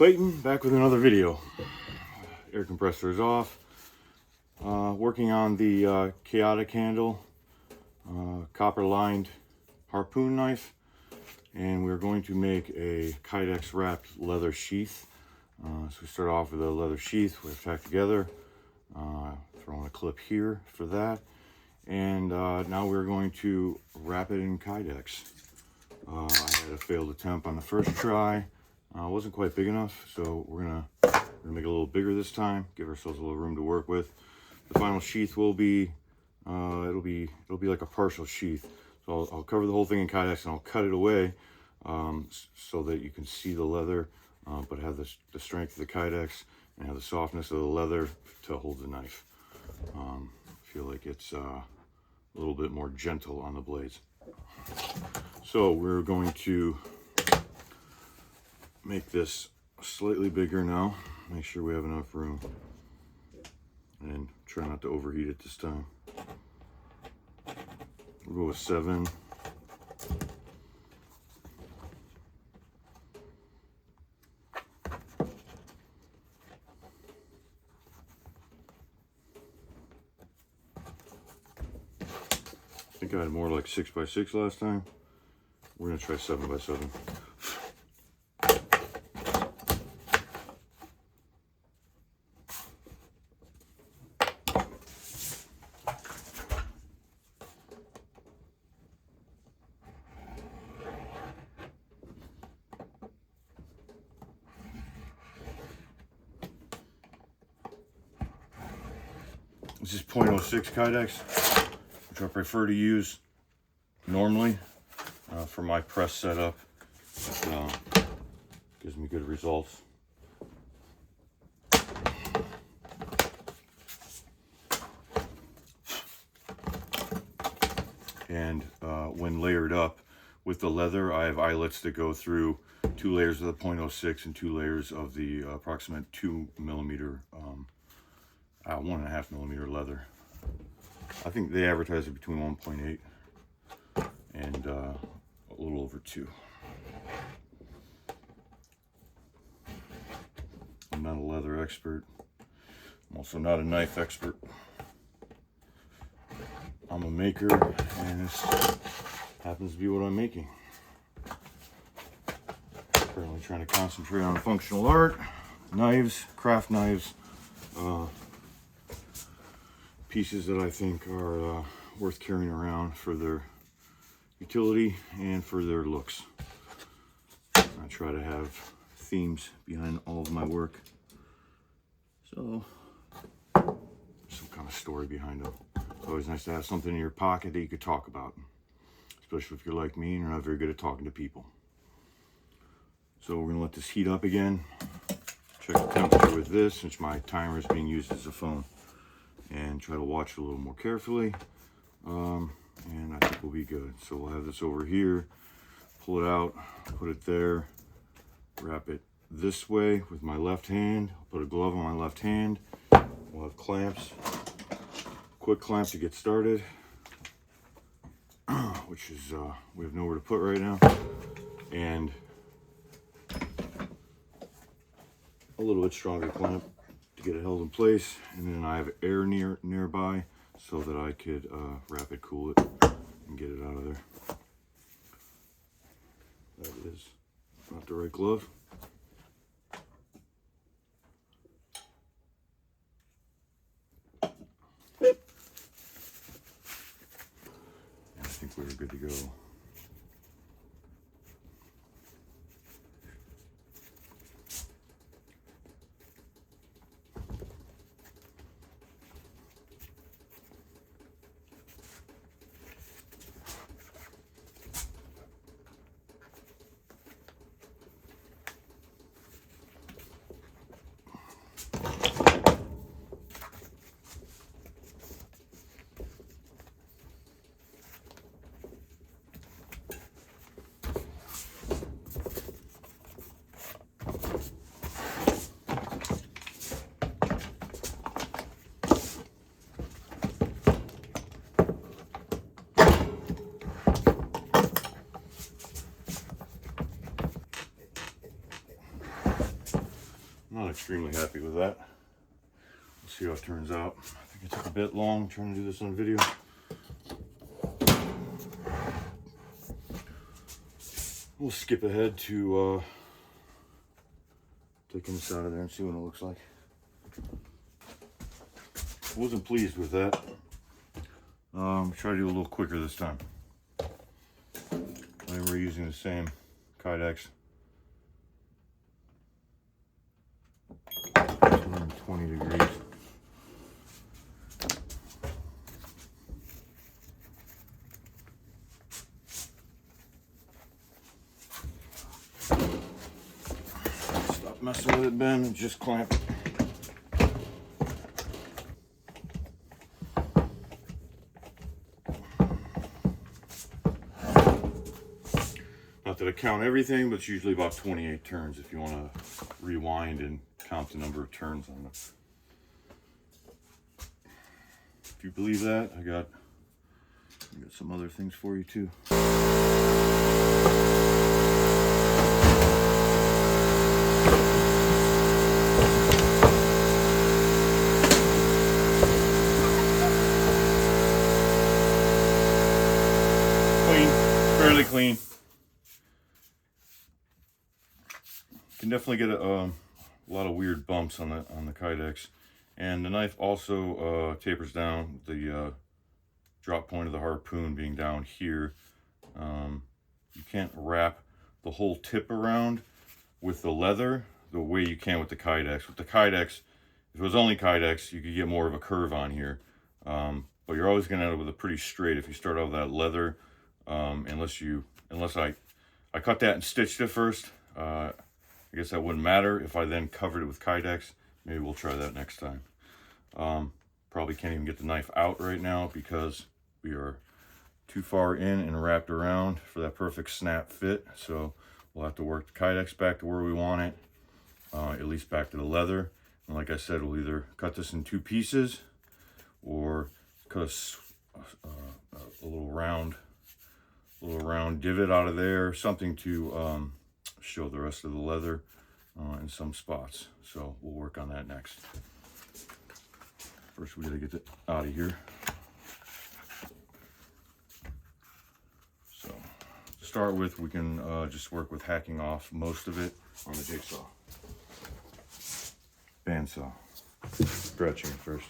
Clayton, back with another video. Air compressor is off. Working on the Kydex handle, copper lined harpoon knife, and we're going to make a Kydex wrapped leather sheath. So we start off with a leather sheath we tack together, throwing a clip here for that, and now we're going to wrap it in Kydex. I had a failed attempt on the first try. Wasn't quite big enough, so we're gonna make it a little bigger this time, give ourselves a little room to work with. The final sheath will be it'll be like a partial sheath. So I'll cover the whole thing in Kydex and I'll cut it away so that you can see the leather, but have the strength of the Kydex and have the softness of the leather to hold the knife. I feel like it's a little bit more gentle on the blades. So we're going to make this slightly bigger now. Make sure we have enough room, and try not to overheat it this time. We'll go with 7. I think I had more like 6x6 last time. We're gonna try 7x7. This is 0.06 Kydex, which I prefer to use normally for my press setup. It gives me good results. And when layered up with the leather, I have eyelets that go through 2 layers of the 0.06 and 2 layers of the approximate 2mm 1.5 millimeter leather. I think they advertise it between 1.8 and a little over 2. I'm not a leather expert. I'm also not a knife expert. I'm a maker, and this happens to be what I'm making. Currently trying to concentrate on functional art, knives, craft knives, pieces that I think are worth carrying around for their utility and for their looks. I try to have themes behind all of my work, so some kind of story behind them. It's always nice to have something in your pocket that you could talk about, especially if you're like me and you're not very good at talking to people. So we're gonna let this heat up again. Check the temperature with this, since my timer is being used as a phone, and try to watch it a little more carefully, and I think we'll be good. So we'll have this over here, pull it out, put it there, wrap it this way with my left hand. I'll put a glove on my left hand. We'll have clamps, quick clamp to get started, which is we have nowhere to put right now, and a little bit stronger clamp to get it held in place, and then I have air nearby so that I could wrap it, cool it, and get it out of there. That is not the right glove. And I think we're good to go. extremely happy with that. We'll see how it turns out. I think it took a bit long trying to do this on video. We'll skip ahead to taking this out of there and see what it looks like. Wasn't pleased with that. Try to do a little quicker this time. We're using the same Kydex. 220 degrees. Stop messing with it, Ben, and just clamp it. Not that I count everything, but it's usually about 28 turns if you want to rewind and count the number of turns on it. If you believe that, I got some other things for you too. Clean, fairly clean. Can definitely get a lot of weird bumps on the Kydex, and the knife also tapers down. The drop point of the harpoon being down here. You can't wrap the whole tip around with the leather the way you can with the Kydex. With the Kydex, if it was only Kydex, you could get more of a curve on here, but you're always going to end up with a pretty straight if you start out with that leather. Unless I cut that and stitched it first. I guess that wouldn't matter if I then covered it with Kydex. Maybe we'll try that next time. Probably can't even get the knife out right now because we are too far in and wrapped around for that perfect snap fit. So we'll have to work the Kydex back to where we want it, at least back to the leather. And like I said, we'll either cut this in 2 pieces or cut a little round divot out of there, something to show the rest of the leather in some spots. So we'll work on that next. First we gotta get it out of here. So to start with, we can just work with hacking off most of it on the jigsaw. Bandsaw. Stretching first.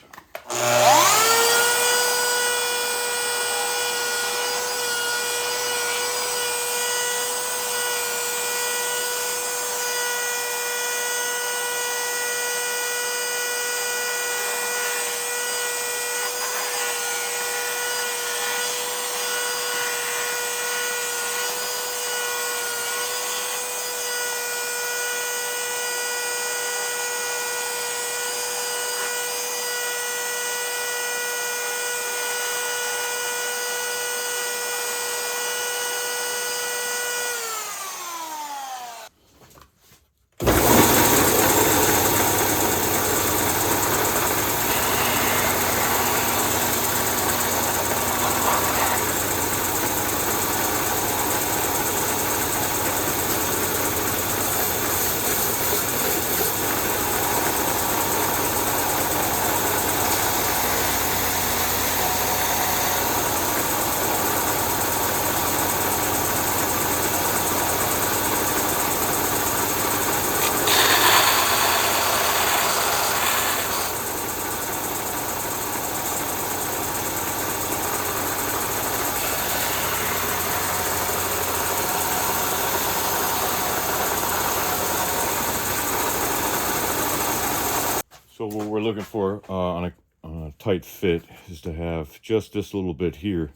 So what we're looking for on a tight fit is to have just this little bit here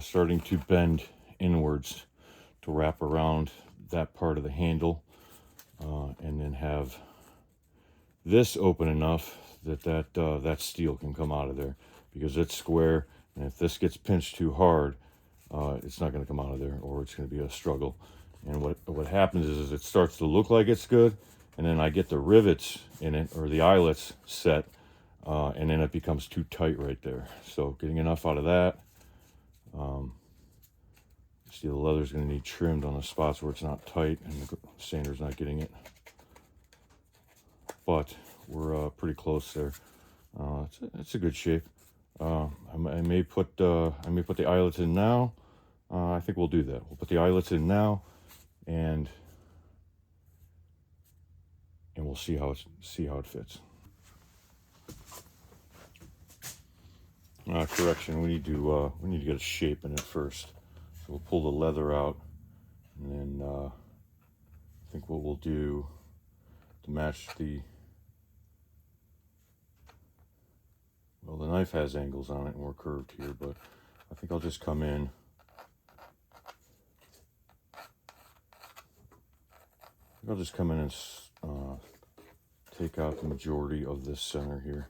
starting to bend inwards to wrap around that part of the handle, and then have this open enough that that steel can come out of there, because it's square, and if this gets pinched too hard, it's not going to come out of there, or it's going to be a struggle. And what happens is it starts to look like it's good, and then I get the rivets in it, or the eyelets set, and then it becomes too tight right there. So getting enough out of that. See, the leather's going to need trimmed on the spots where it's not tight and the sander's not getting it. but we're pretty close there. It's a good shape. I may put the eyelets in now. I think we'll do that. We'll put the eyelets in now, and we'll see how it fits. Correction, we need to get a shape in it first. So we'll pull the leather out, and then I think what we'll do to match the knife has angles on it and we're curved here, but I think I'll just come in. I'll just come in and take out the majority of this center here.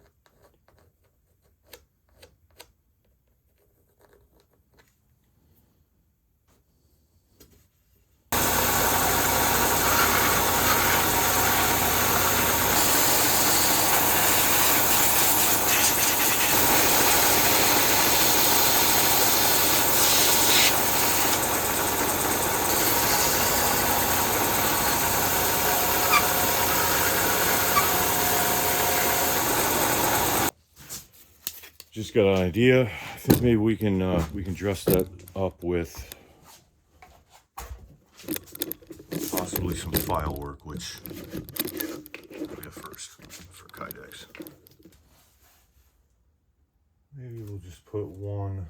Just got an idea. I think maybe we can dress that up with possibly some file work, which I'll get first for Kydex. Maybe we'll just put one.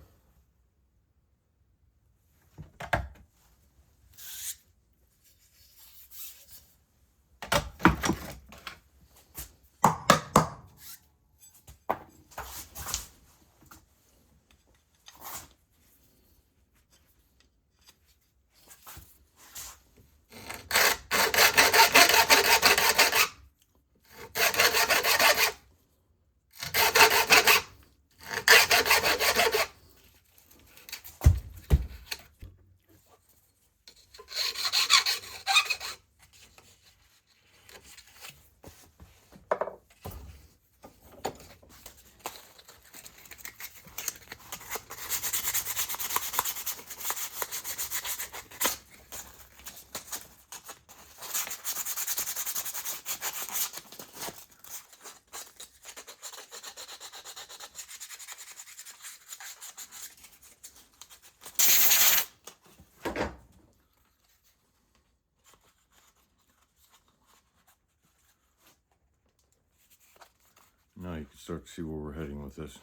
Now you can start to see where we're heading with this.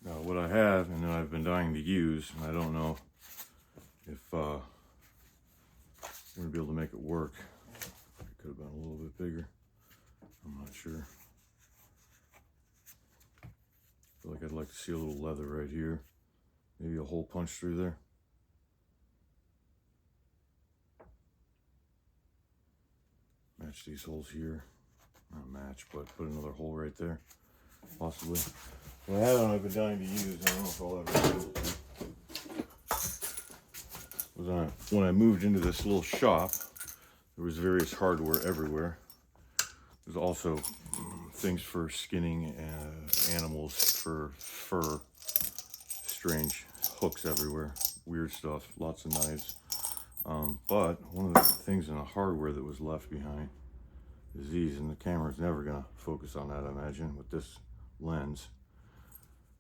Now what I have, and that I've been dying to use, and I don't know if we're going to be able to make it work. It could have been a little bit bigger. I'm not sure. I feel like I'd like to see a little leather right here. Maybe a hole punch through there. Match these holes here. Not match, but put another hole right there. Possibly. What I have and I've been dying to use, I don't know if I'll ever be able to, was when I moved into this little shop, there was various hardware everywhere. There's also things for skinning animals, for fur, strange hooks everywhere, weird stuff, lots of knives. But one of the things in the hardware that was left behind is these, and the camera's never gonna focus on that, I imagine, with this lens.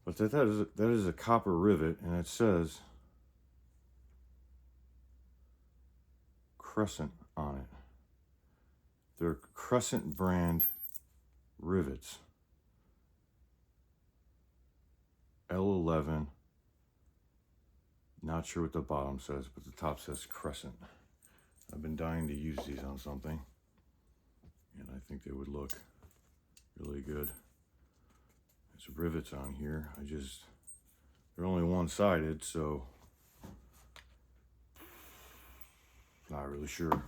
But that is a copper rivet, and it says Crescent on it. They're Crescent brand rivets. L11. Not sure what the bottom says, but the top says Crescent. I've been dying to use these on something, and I think they would look really good. There's rivets on here. They're only one-sided, so not really sure.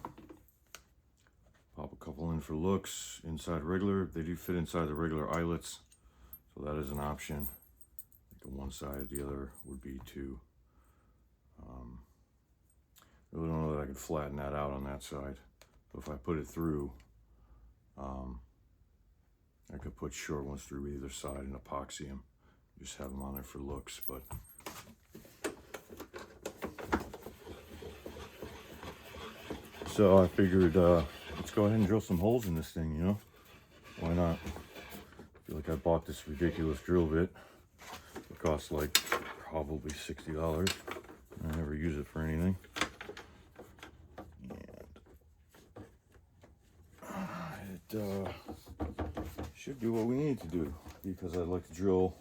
Pop a couple in for looks. Inside regular, they do fit inside the regular eyelets, so that is an option. I think on one side, the other would be two. I really don't know that I can flatten that out on that side. But if I put it through, I could put short ones through either side and epoxy them. Just have them on there for looks, but So I figured, let's go ahead and drill some holes in this thing, you know? Why not? I feel like I bought this ridiculous drill bit. It costs like probably $60. I never use it for anything. And it should do what we need to do, because I'd like to drill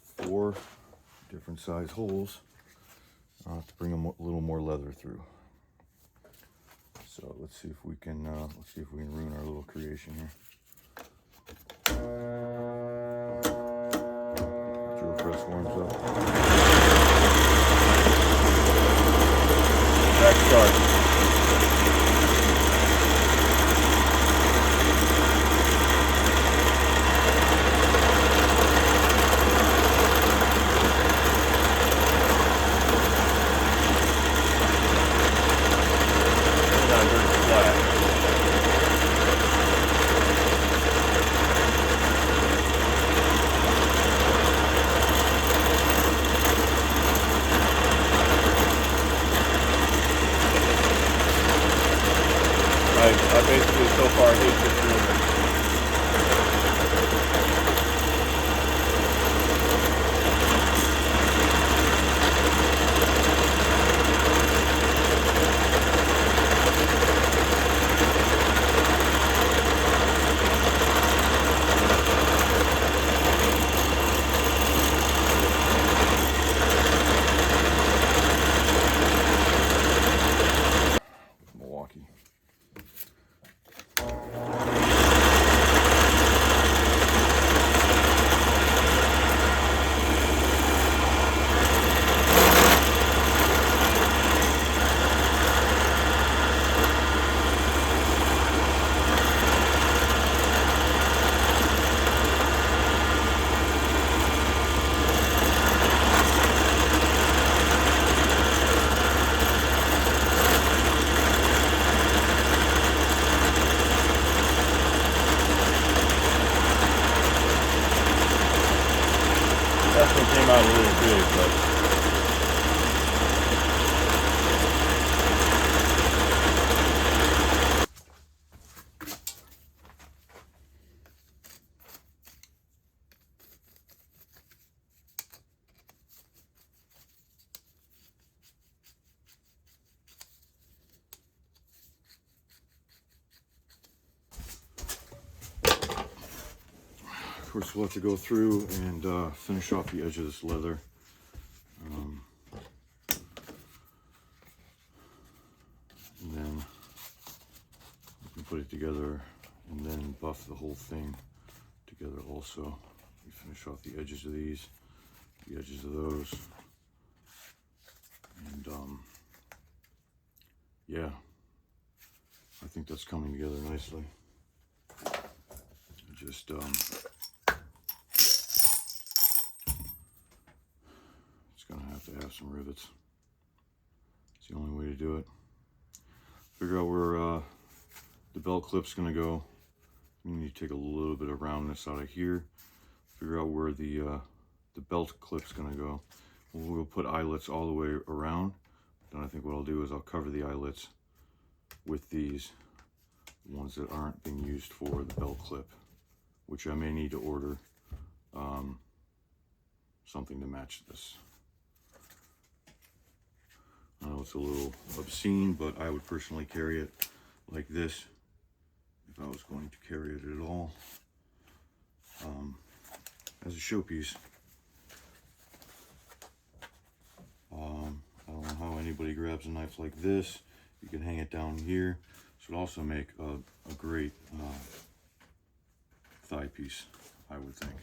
4 different size holes to bring a little more leather through. So let's see if we can ruin our little creation here. Drill press warms up. Back start. I basically so far hate this drill bit. Milwaukee. That one came out a little big, but of course we'll have to go through and finish off the edge of this leather. And then we can put it together and then buff the whole thing together also. We finish off the edges of these, the edges of those. And yeah, I think that's coming together nicely. Just it's gonna have to have some rivets. It's the only way to do it. Figure out where the belt clip's gonna go. We need to take a little bit of roundness out of here. Figure out where the belt clip's gonna go. We'll put eyelets all the way around. Then I think what I'll do is I'll cover the eyelets with these ones that aren't being used for the belt clip, which I may need to order something to match this. I know it's a little obscene, but I would personally carry it like this if I was going to carry it at all, as a showpiece. I don't know how anybody grabs a knife like this. You can hang it down here. This would also make a great thigh piece, I would think.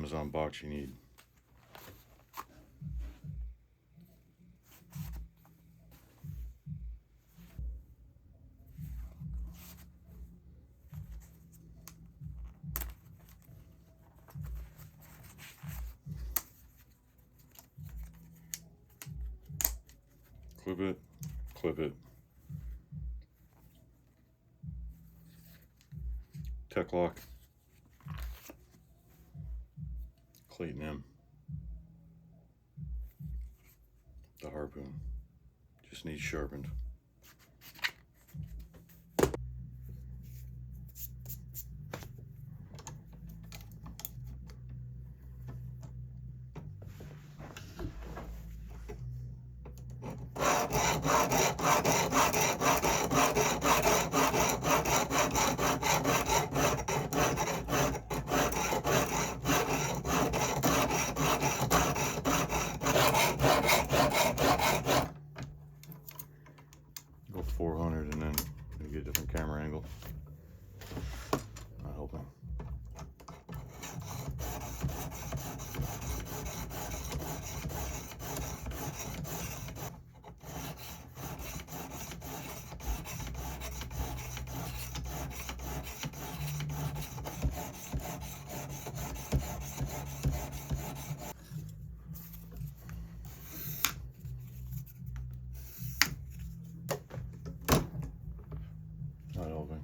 Amazon box you need. Clip it, clip it. Tech lock. Clayton M. The Harpoon. Just needs sharpened. Go 400 and then maybe get a different camera angle. Not helping. Not helping.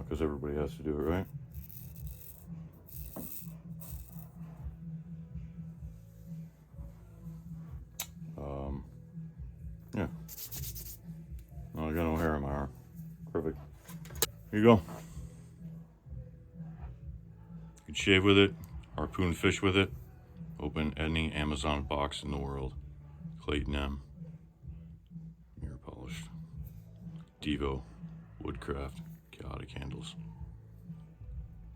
Because everybody has to do it, right? Yeah. No, I got no hair in my arm. Perfect. Here you go. You can shave with it, harpoon fish with it. Open any Amazon box in the world. Clayton M. Mirror polished. Devo. Woodcraft. Chaotic handles.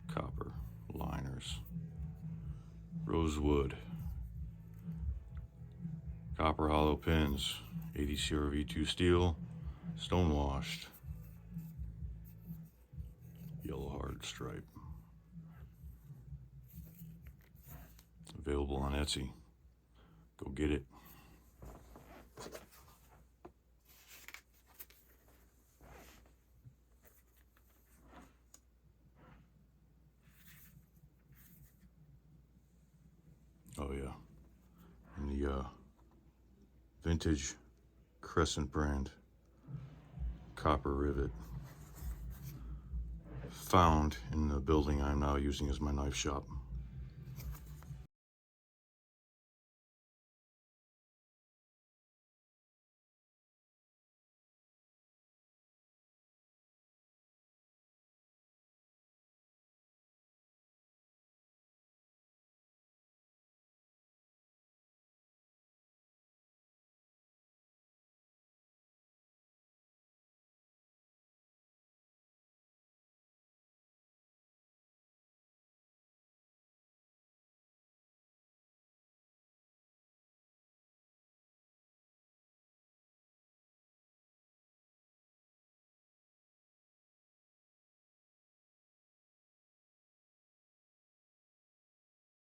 Copper. liners, rosewood, copper hollow pins, 80 CRV2 steel, stone washed, yellow hard stripe. Available on Etsy. Go get it. Oh yeah, and the vintage Crescent brand copper rivet, found in the building I'm now using as my knife shop.